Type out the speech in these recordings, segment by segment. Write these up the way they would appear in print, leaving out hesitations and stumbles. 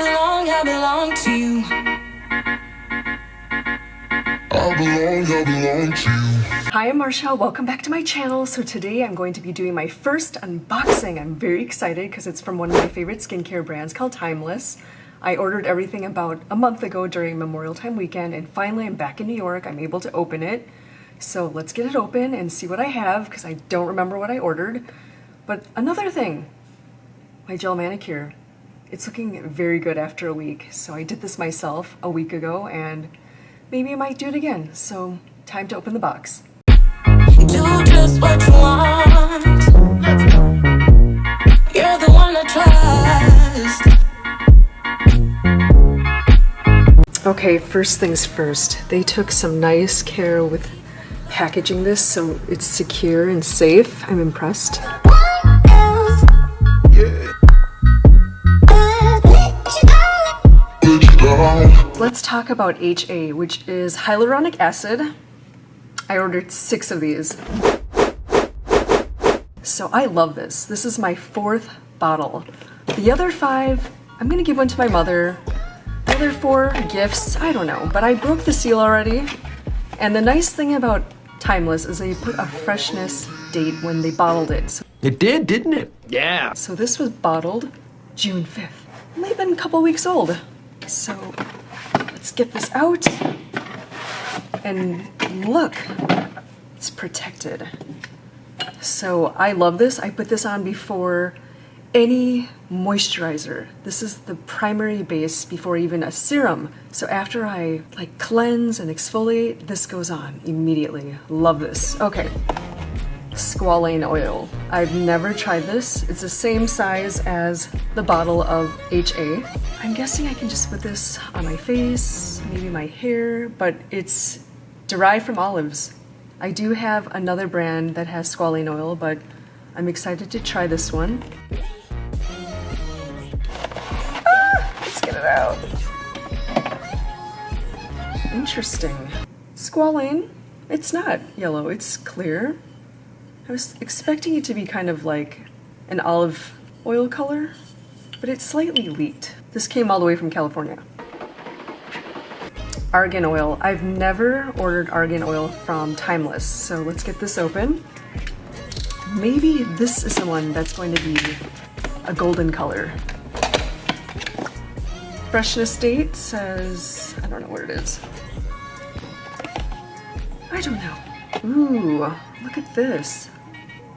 I belong to you. I belong to you. Hi, I'm Marsha. Welcome back to my channel. So today I'm going to be doing my first unboxing. I'm very excited because it's from one of my favorite skincare brands called Timeless. I ordered everything about a month ago during Memorial Time weekend, and finally I'm back in New York. I'm able to open it. So let's get it open and see what I have because I don't remember what I ordered. But another thing, my gel manicure. It's looking very good after a week. So I did this myself a week ago and maybe I might do it again. So time to open the box. Do just what you want. You're the one I trust. Okay, first things first. They took some nice care with packaging this so it's secure and safe. I'm impressed. Let's talk about HA, which is hyaluronic acid. I ordered 6 of these. So I love this. This is my 4th bottle. The other 5, I'm gonna give one to my mother. The other 4 gifts, I don't know, but I broke the seal already. And the nice thing about Timeless is they put a freshness date when they bottled it. So it did, didn't it? Yeah. So this was bottled June 5th. Only been a couple weeks old. So let's get this out. And look, it's protected. So I love this. I put this on before any moisturizer. This is the primary base before even a serum. So after I cleanse and exfoliate, this goes on immediately. Love this. Okay. Squalane oil. I've never tried this. It's the same size as the bottle of HA. I'm guessing I can just put this on my face, maybe my hair, but it's derived from olives. I do have another brand that has squalane oil, but I'm excited to try this one. Let's get it out. Interesting. Squalane, it's not yellow, it's clear. I was expecting it to be kind of like an olive oil color, but it's slightly leaked. This came all the way from California. Argan oil. I've never ordered argan oil from Timeless, so let's get this open. Maybe this is the one that's going to be a golden color. Freshness date says, I don't know what it is. I don't know. Ooh, look at this.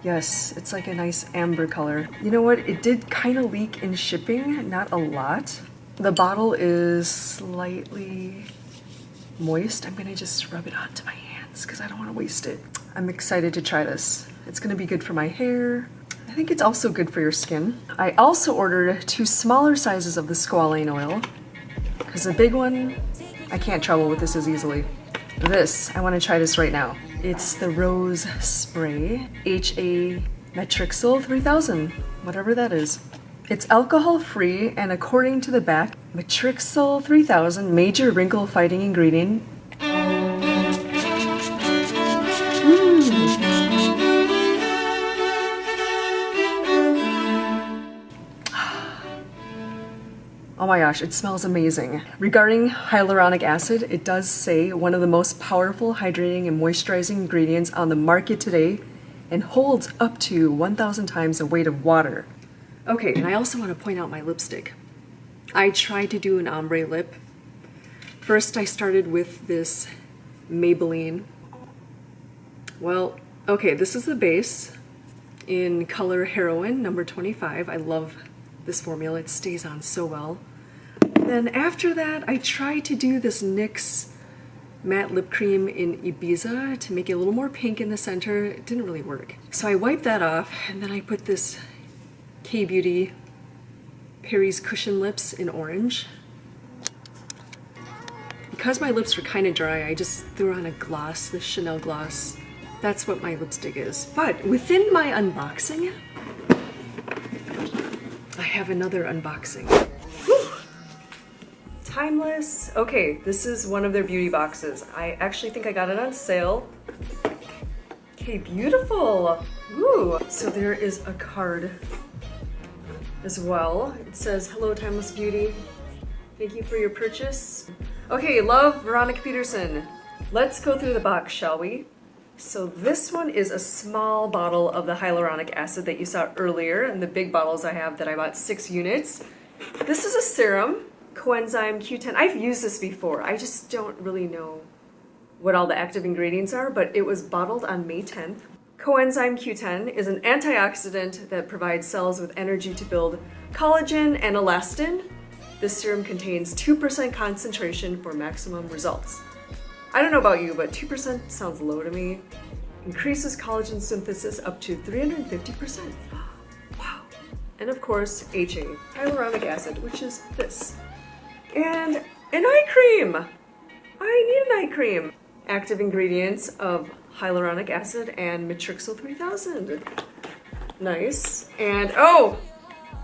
Yes, it's like a nice amber color. You know what? It did kind of leak in shipping, not a lot. The bottle is slightly moist. I'm gonna just rub it onto my hands because I don't want to waste it. I'm excited to try this. It's gonna be good for my hair. I think it's also good for your skin. I also ordered 2 smaller sizes of the squalane oil because the big one, I can't travel with this as easily. This, I want to try this right now. It's the Rose Spray HA Matrixyl 3000, whatever that is. It's alcohol-free, and according to the back, Matrixyl 3000 major wrinkle-fighting ingredient. Oh my gosh, it smells amazing. Regarding hyaluronic acid, it does say one of the most powerful hydrating and moisturizing ingredients on the market today and holds up to 1,000 times the weight of water. Okay, and I also want to point out my lipstick. I tried to do an ombre lip. First, I started with this Maybelline. Well, okay, this is the base in color Heroin, number 25. I love this formula. It stays on so well. Then after that, I tried to do this NYX matte lip cream in Ibiza to make it a little more pink in the center. It didn't really work. So I wiped that off, and then I put this K-Beauty Perry's Cushion Lips in orange. Because my lips were kind of dry, I just threw on a gloss, this Chanel gloss. That's what my lipstick is. But within my unboxing, I have another unboxing. Whew. Timeless. Okay, this is one of their beauty boxes. I actually think I got it on sale. Okay, beautiful. Ooh. So there is a card as well. It says, "Hello, Timeless Beauty. Thank you for your purchase. Okay, love, Veronica Peterson. Let's go through the box, shall we? So this one is a small bottle of the hyaluronic acid that you saw earlier, and the big bottles I have that I bought 6 units. This is a serum, coenzyme Q10. I've used this before. I just don't really know what all the active ingredients are, but it was bottled on May 10th. Coenzyme Q10 is an antioxidant that provides cells with energy to build collagen and elastin. This serum contains 2% concentration for maximum results. I don't know about you, but 2% sounds low to me. Increases collagen synthesis up to 350%. Wow. And of course, HA, hyaluronic acid, which is this. And an eye cream. I need an eye cream. Active ingredients of hyaluronic acid and Matrixyl 3000. Nice. And oh,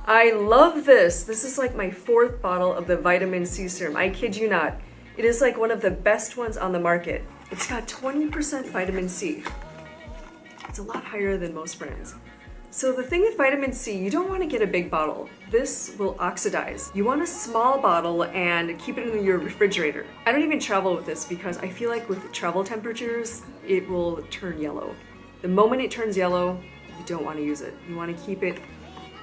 I love this. This is like my 4th bottle of the vitamin C serum. I kid you not. It is like one of the best ones on the market. It's got 20% vitamin C. It's a lot higher than most brands. So the thing with vitamin C, you don't want to get a big bottle. This will oxidize. You want a small bottle and keep it in your refrigerator. I don't even travel with this because I feel like with travel temperatures, it will turn yellow. The moment it turns yellow, you don't want to use it. You want to keep it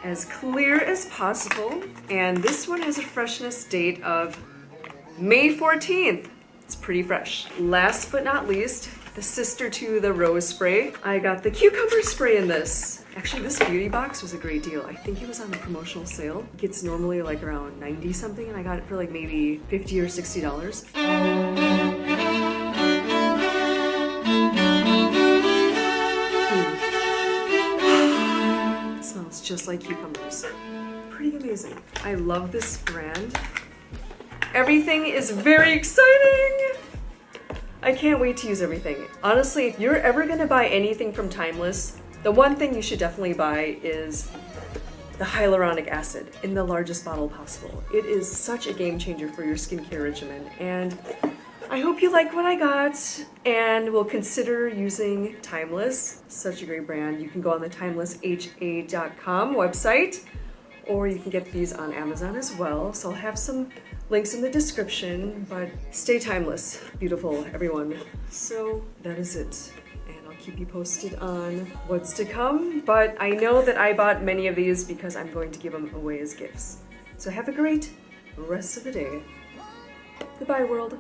as clear as possible. And this one has a freshness date of May 14th. It's pretty fresh. Last but not least, the sister to the rose spray. I got the cucumber spray in this. Actually, this beauty box was a great deal. I think it was on a promotional sale. It gets normally like around 90 something, and I got it for like maybe $50 or $60. It smells just like cucumbers. Pretty amazing. I love this brand. Everything is very exciting! I can't wait to use everything. Honestly, if you're ever gonna buy anything from Timeless, the one thing you should definitely buy is the hyaluronic acid in the largest bottle possible. It is such a game changer for your skincare regimen, and I hope you like what I got and will consider using Timeless. Such a great brand. You can go on the timelessha.com website, or you can get these on Amazon as well. So I'll have some links in the description, but stay timeless, beautiful everyone. So that is it. And I'll keep you posted on what's to come, but I know that I bought many of these because I'm going to give them away as gifts. So have a great rest of the day. Goodbye, world.